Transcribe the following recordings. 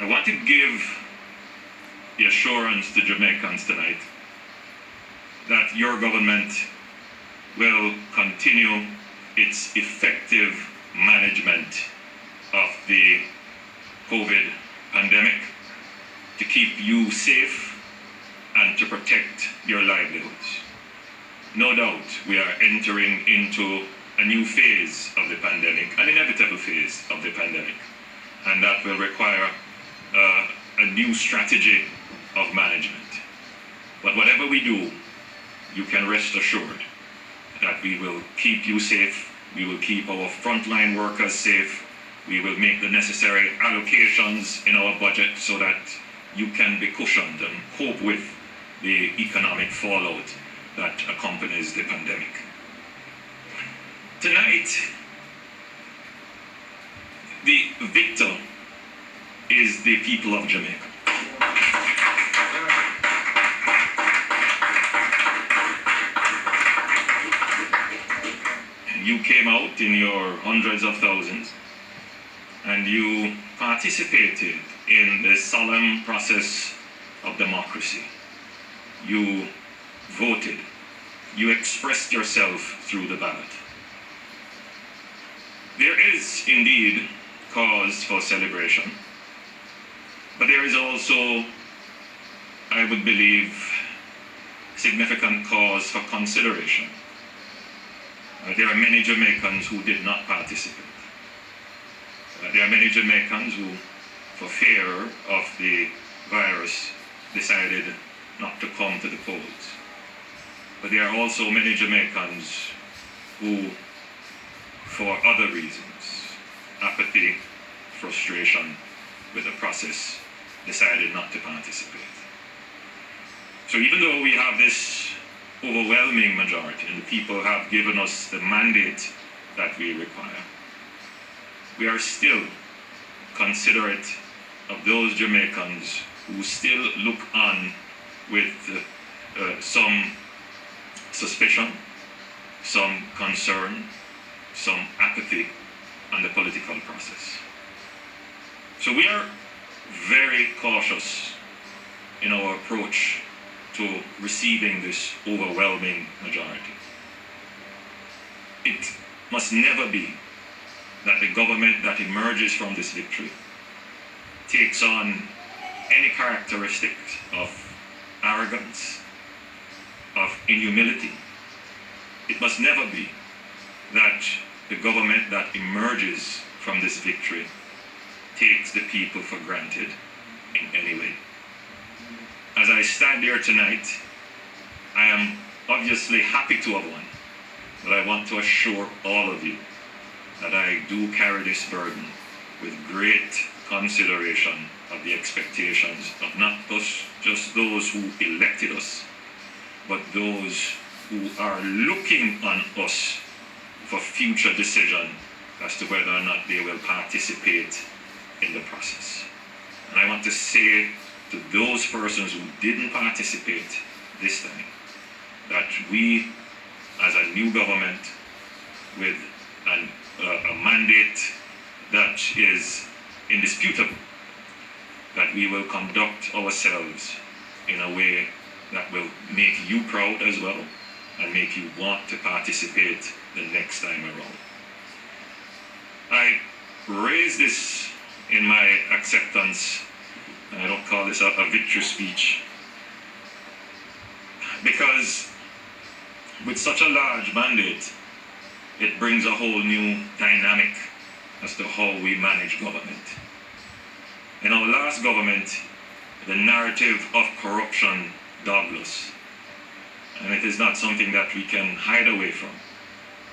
I want to give the assurance to Jamaicans tonight that your government will continue its effective management of the COVID pandemic to keep you safe and to protect your livelihoods. No doubt we are entering into a new phase of the pandemic, an inevitable phase of the pandemic, and that will require a new strategy of management. But whatever we do, you can rest assured that we will keep you safe, we will keep our frontline workers safe, we will make the necessary allocations in our budget so that you can be cushioned and cope with the economic fallout that accompanies the pandemic. Tonight, the victor is the people of Jamaica. You came out in your hundreds of thousands and you participated in the solemn process of democracy. You voted. You expressed yourself through the ballot. There is indeed cause for celebration, but there is also, I would believe, significant cause for consideration. There are many Jamaicans who did not participate. There are many Jamaicans who, for fear of the virus, decided not to come to the polls. But there are also many Jamaicans who, for other reasons, apathy, frustration with the process, decided not to participate. So even though we have this overwhelming majority and the people have given us the mandate that we require, we are still considerate of those Jamaicans who still look on with some suspicion, some concern, some apathy on the political process. So we are very cautious in our approach to receiving this overwhelming majority. It must never be that the government that emerges from this victory takes on any characteristics of arrogance, of inhumility. It must never be that the government that emerges from this victory takes the people for granted in any way. As I stand here tonight, I am obviously happy to have won, but I want to assure all of you that I do carry this burden with great consideration of the expectations of not just those who elected us, but those who are looking on us for future decision as to whether or not they will participate in the process. And I want to say to those persons who didn't participate this time, that we, as a new government with a mandate that is indisputable, that we will conduct ourselves in a way that will make you proud as well and make you want to participate the next time around. I raise this in my acceptance, and I don't call this a victory speech, because with such a large mandate, it brings a whole new dynamic as to how we manage government. In our last government, the narrative of corruption dogged us, and it is not something that we can hide away from.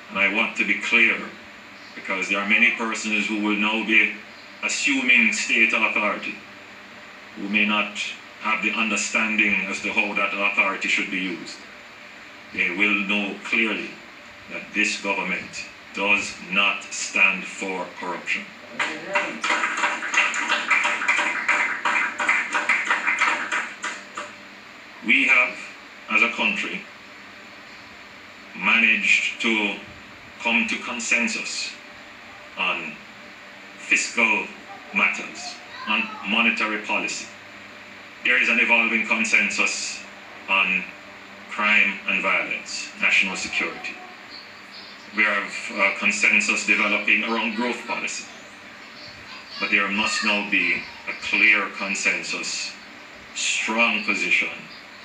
And I want to be clear, because there are many persons who will now be assuming state authority, who may not have the understanding as to how that authority should be used. They will know clearly that this government does not stand for corruption. We have, as a country, managed to come to consensus on fiscal matters. on monetary policy. There is an evolving consensus on crime and violence, national security. We have a consensus developing around growth policy. But there must now be a clear consensus, strong position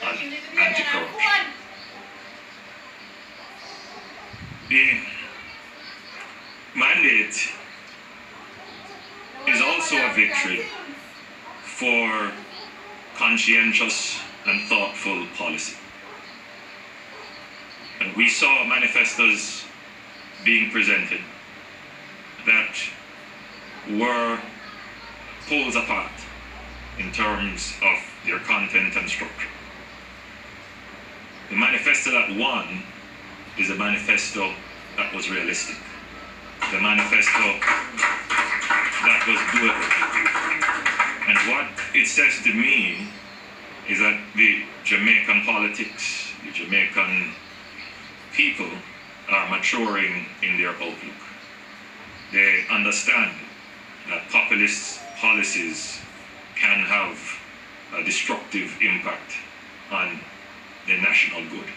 on anti-corruption. The mandate is also a victory for conscientious and thoughtful policy. And we saw manifestos being presented that were poles apart in terms of their content and structure. The manifesto that won is a manifesto that was realistic. The manifesto that was doable. And what it says to me is that the Jamaican politics, the Jamaican people are maturing in their outlook. They understand that populist policies can have a destructive impact on the national good.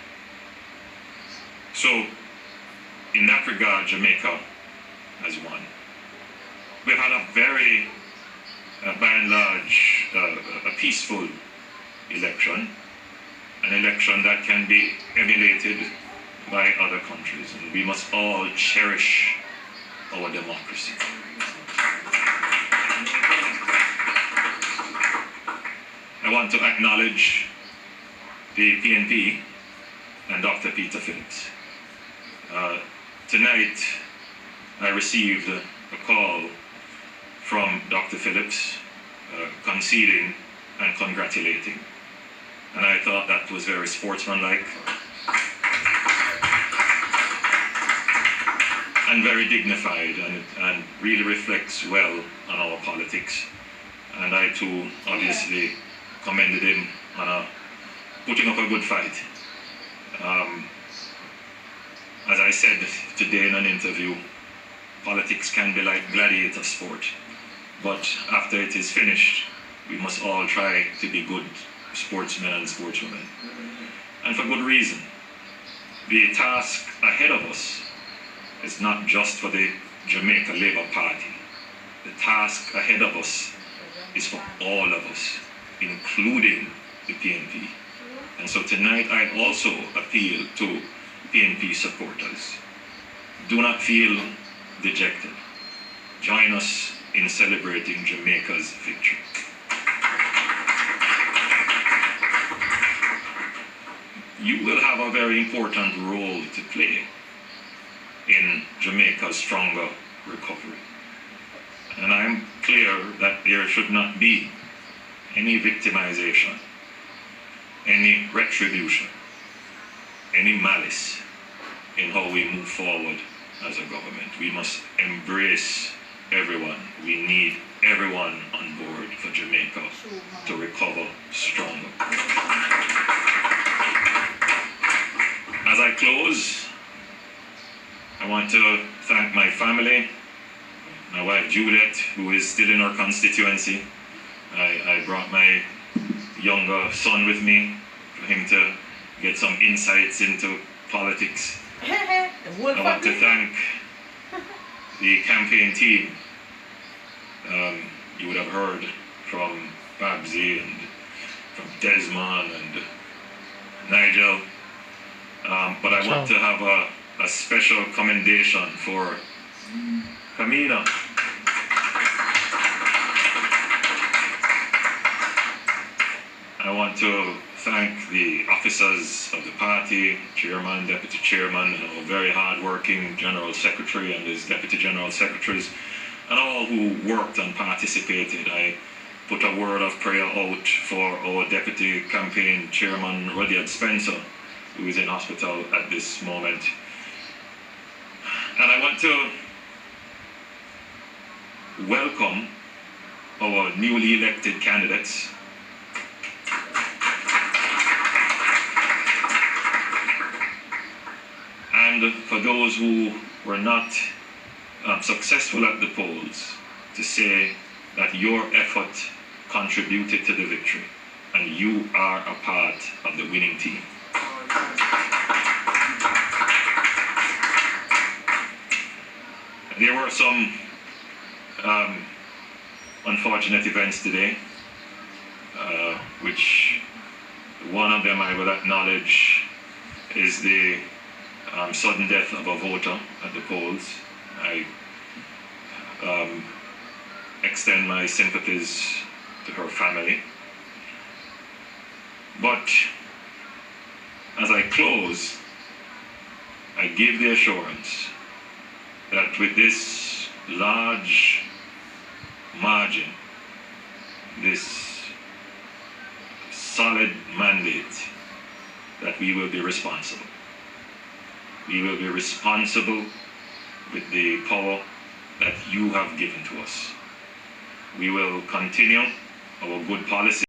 So, in that regard, Jamaica has won. We've had a very, by and large, a peaceful election, an election that can be emulated by other countries, and we must all cherish our democracy. I want to acknowledge the PNP and Dr. Peter Phillips. Tonight, I received a call from Dr. Phillips conceding and congratulating. And I thought that was very sportsmanlike and very dignified, and really reflects well on our politics. And I too obviously commended him on putting up a good fight. As I said today in an interview, politics can be like gladiator sport, but after it is finished, we must all try to be good sportsmen and sportswomen. And for good reason. The task ahead of us is not just for the Jamaica Labour Party. The task ahead of us is for all of us, including the PNP. And so tonight I also appeal to PNP supporters. Do not feel dejected. Join us in celebrating Jamaica's victory. You will have a very important role to play in Jamaica's stronger recovery. And I am clear that there should not be any victimization, any retribution, any malice in how we move forward as a government. We must embrace everyone. We need everyone on board for Jamaica to recover stronger. As I close, I want to thank my family, my wife Juliet, who is still in her constituency. I brought my younger son with me for him to get some insights into politics. I want to thank the campaign team. You would have heard from Babsy and from Desmond and Nigel. But I want to have a special commendation for Kamina. I want to thank the officers of the party, chairman, deputy chairman, and our very hard-working general secretary and his deputy general secretaries, and all who worked and participated. I put a word of prayer out for our deputy campaign chairman, Rudyard Spencer, who is in hospital at this moment. And I want to welcome our newly elected candidates. And for those who were not successful at the polls, to say that your effort contributed to the victory, and you are a part of the winning team. There were some unfortunate events today, which one of them I will acknowledge is the sudden death of a voter at the polls. I extend my sympathies to her family. But as I close, I give the assurance that with this large margin, this solid mandate, that we will be responsible. We will be responsible with the power that you have given to us. We will continue our good policy.